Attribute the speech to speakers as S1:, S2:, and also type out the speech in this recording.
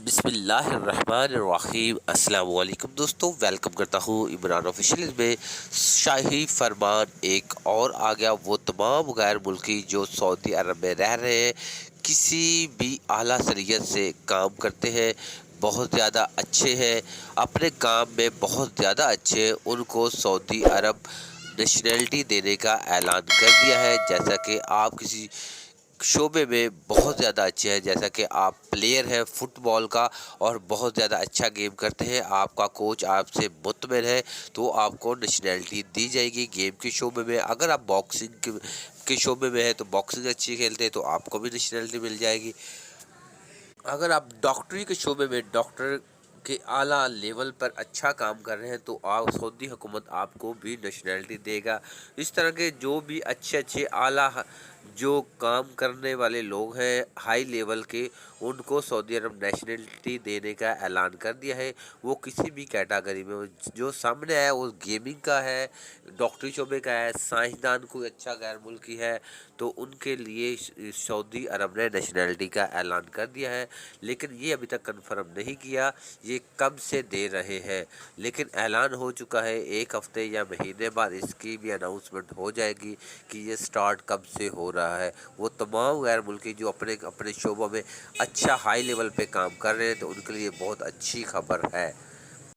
S1: बिस्मिल्लाह अर्रहमान अर्रहीम। अस्सलाम वालेकुम दोस्तों, वेलकम करता हूँ इमरान ऑफिशियल में। शाही फरमान एक और आ गया। वो तमाम गैर मुल्की जो सऊदी अरब में रह रहे हैं, किसी भी आला शरीयत से काम करते हैं, बहुत ज़्यादा अच्छे हैं, अपने काम में बहुत ज़्यादा अच्छे हैं, उनको सऊदी अरब नेशनैलिटी देने का ऐलान कर दिया है। जैसा कि आप किसी शोबे में बहुत ज़्यादा अच्छे हैं, जैसा कि आप प्लेयर हैं फुटबॉल का और बहुत ज़्यादा अच्छा गेम करते हैं, आपका कोच आपसे मुतमिन है, तो आपको नेशनैलिटी दी जाएगी गेम के शोबे में। अगर आप बॉक्सिंग के शोबे में है तो बॉक्सिंग अच्छी खेलते हैं तो आपको भी नेशनैलिटी मिल जाएगी। अगर आप डॉक्टरी के शोबे में डॉक्टर के आला लेवल पर अच्छा काम कर रहे हैं तो आप सऊदी हुकूमत आपको भी नेशनैलिटी देगा। इस तरह के जो भी अच्छे अच्छे आला जो काम करने वाले लोग हैं हाई लेवल के, उनको सऊदी अरब नेशनैलिटी देने का ऐलान कर दिया है। वो किसी भी कैटेगरी में हो, जो सामने है वो गेमिंग का है, डॉक्टरी शोबे का है, साइंसदान कोई अच्छा गैर मुल्की है तो उनके लिए सऊदी अरब ने नेशनैलिटी का ऐलान कर दिया है। लेकिन ये अभी तक कंफर्म नहीं किया ये कब से दे रहे हैं, लेकिन ऐलान हो चुका है। एक हफ्ते या महीने बाद इसकी भी अनाउंसमेंट हो जाएगी कि ये स्टार्ट कब से हो रहा है। वो तमाम गैर मुल्की जो अपने अपने शोबों में अच्छा हाई लेवल पे काम कर रहे हैं तो उनके लिए बहुत अच्छी खबर है।